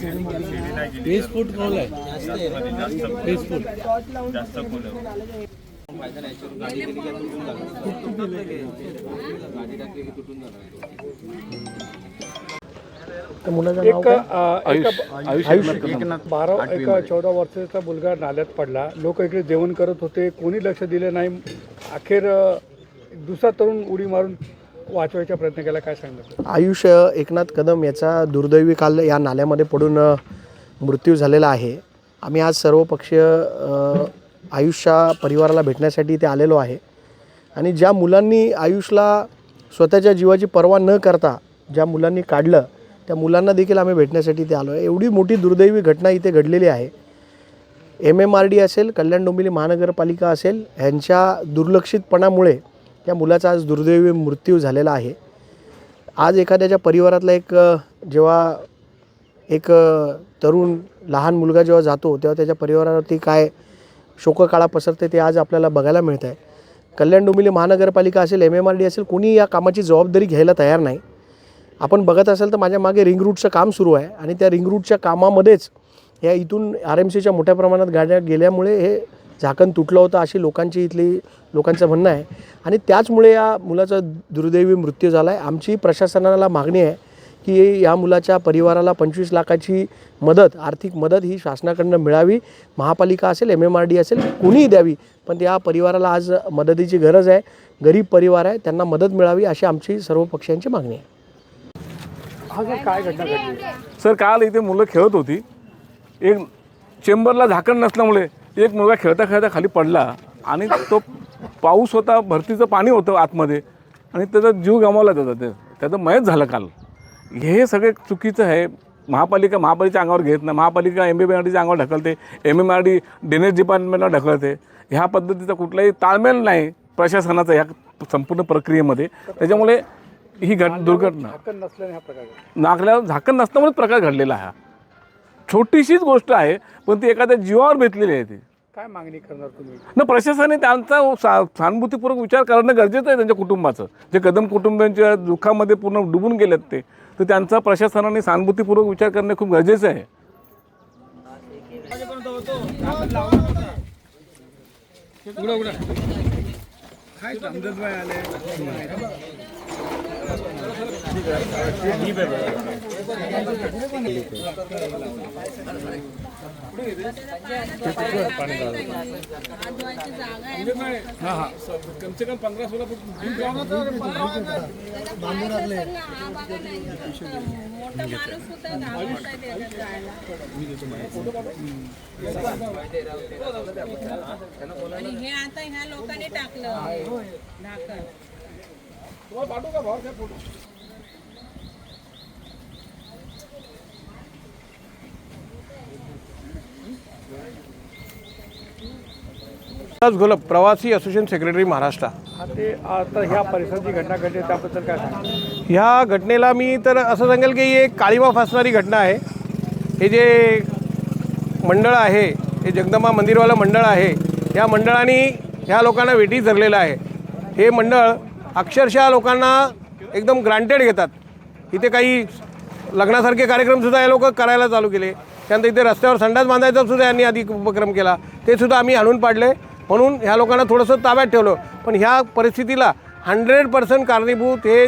20 फूट खोल आहे. 20 फूट जास्त खोल आहे. एक 14 वर्षाचा मुलगा नाल्यात पडला. लोक इकडे जेवण करत होते, कोणी लक्ष दिलं नाही. अखेर दुसरा तरुण उडी मारून वाचवायचा प्रयत्न केला. काय सांगणार? आयुष एकनाथ कदम याचा दुर्दैवी काल या नाल्यामध्ये पडून मृत्यू झालेला आहे. आम्ही आज सर्व पक्षीय आयुषच्या परिवाराला भेटण्यासाठी इथे आलेलो आहे आणि ज्या मुलांनी आयुषला स्वतःच्या जीवाची पर्वा न करता ज्या मुलांनी काढलं त्या मुलांना देखील आम्ही भेटण्यासाठी इथे आलो आहे. एवढी मोठी दुर्दैवी घटना इथे घडलेली आहे. MMRD असेल, कल्याण डोंबिवली महानगरपालिका असेल, ह्यांच्या दुर्लक्षितपणामुळे त्या मुलाचा आज दुर्दैवी मृत्यू झालेला आहे. आज एखाद्याच्या परिवारातला जेव्हा एक तरुण लहान मुलगा जेव्हा जातो तेव्हा त्याच्या परिवारावरती काय शोककळा पसरते ते आज आपल्याला बघायला मिळत आहे. कल्याण डोंबिवली महानगरपालिका असेल, MMRD असेल, कोणी या कामाची जबाबदारी घ्यायला तयार नाही. आपण बघत असाल तर माझ्या मागे रिंग रूटचं काम सुरू आहे आणि त्या रिंग रूटच्या कामामध्येच या इथून RMCच्या मोठ्या प्रमाणात गाड्या गेल्यामुळे हे झाकण तुटलं होतं अशी लोकांचं म्हणणं आहे आणि त्याचमुळे या मुलाचा दुर्दैवी मृत्यू झाला आहे. आमची प्रशासनाला मागणी आहे की या मुलाच्या परिवाराला 25 लाखाची मदत, आर्थिक मदत ही शासनाकडून मिळावी. महापालिका असेल, MMRD असेल, कोणीही द्यावी, पण त्या परिवाराला आज मदतीची गरज आहे. गरीब परिवार आहे, त्यांना मदत मिळावी अशी आमची सर्व पक्षांची मागणी आहे. काय घटना घडली? सर, काल इथे मुलं खेळत होती. एक चेंबरला झाकण नसल्यामुळे एक मुलगा खेळता खेळता खाली पडला आणि तो पाऊस होता, भरतीचं पाणी होतं आतमध्ये आणि त्याचा जीव गमावला. त्याचं मयत झालं काल. हे सगळे चुकीचं आहे. महापालिका अंगावर घेत नाही. महापालिका MMRDच्या अंगावर ढकलते, MMRD ड्रेनेज डिपार्टमेंटला ढकलते. ह्या पद्धतीचा कुठलाही ताळमेळ नाही प्रशासनाचा ह्या संपूर्ण प्रक्रियेमध्ये. त्याच्यामुळे ही दुर्घटना झाकण नसल्याने हा प्रकार नागल्यावर झाकण नसल्यामुळेच प्रकार घडलेला आहे. छोटीशीच गोष्ट आहे पण ती एखाद्या जीवावर बेतलेली आहे. ती काय मागणी करणार तुम्ही? न प्रशासनाने त्यांचा सहानुभूतीपूर्वक विचार करणं गरजेचं आहे. त्यांच्या कुटुंबाचं, जे कदम कुटुंबियांच्या दुःखामध्ये पूर्ण डुबून गेलेत ते, तर त्यांचा प्रशासनाने सहानुभूतीपूर्वक विचार करणं खूप गरजेचं आहे. कम से कम 15-16 फूट आणि हे आता ह्या लोकांनी टाकलं ढाकण. पाठवू का भाव फोटो? घोलप, प्रवासी असोसिएशन सेक्रेटरी महाराष्ट्र. ते आता ह्या परिसराची घटना घडली त्याबद्दल काय सांगा? ह्या घटनेला मी तर असं सांगेल की ही एक काळीमा फासणारी घटना आहे. हे जे मंडळ आहे, हे जगदंबा मंदिरवालं मंडळ आहे, या मंडळाने ह्या लोकांना वेठीस धरलेलं आहे. हे मंडळ अक्षरशः लोकांना एकदम ग्रांटेड घेतात. इथे काही लग्नासारखे कार्यक्रमसुद्धा हे लोक करायला चालू केले. त्यानंतर इथे रस्त्यावर संडास बांधायचा सुद्धा यांनी आधी उपक्रम केला. ते सुद्धा आम्ही आणून पाडले. म्हणून ह्या लोकांना थोडंसं ताब्यात ठेवलं. पण ह्या परिस्थितीला 100% कारणीभूत हे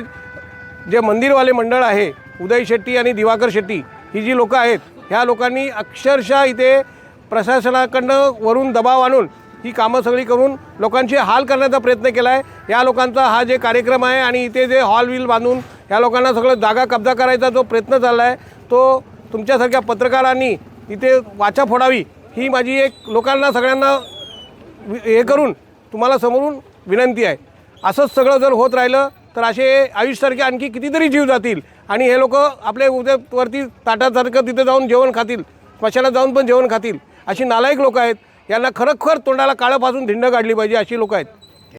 जे मंदिरवाले मंडळ आहे, उदय शेट्टी आणि दिवाकर शेट्टी, ही जी लोकं आहेत, ह्या लोकांनी अक्षरशः इथे प्रशासनाकडनं वरून दबाव आणून ही कामं सगळी करून लोकांचे हाल करण्याचा प्रयत्न केला आहे. या लोकांचा हा जे कार्यक्रम आहे आणि इथे जे हॉल व्हील बांधून या लोकांना सगळं जागा कब्जा करायचा जो प्रयत्न चालला आहे, तो तुमच्यासारख्या पत्रकारांनी इथे वाचा फोडावी ही माझी एक लोकांना सगळ्यांना हे करून तुम्हाला समोरून विनंती आहे. असंच सगळं जर होत राहिलं तर असे आयुष्यासारखे आणखी कितीतरी जीव जातील आणि हे लोक आपले उद्यावरती ताटासारखं तिथे जाऊन जेवण खातील, स्मशानात जाऊन पण जेवण खातील. अशी नालायक लोक आहेत. यांना खरोखर तोंडाला काळं पासून धिंड काढली पाहिजे अशी लोक आहेत.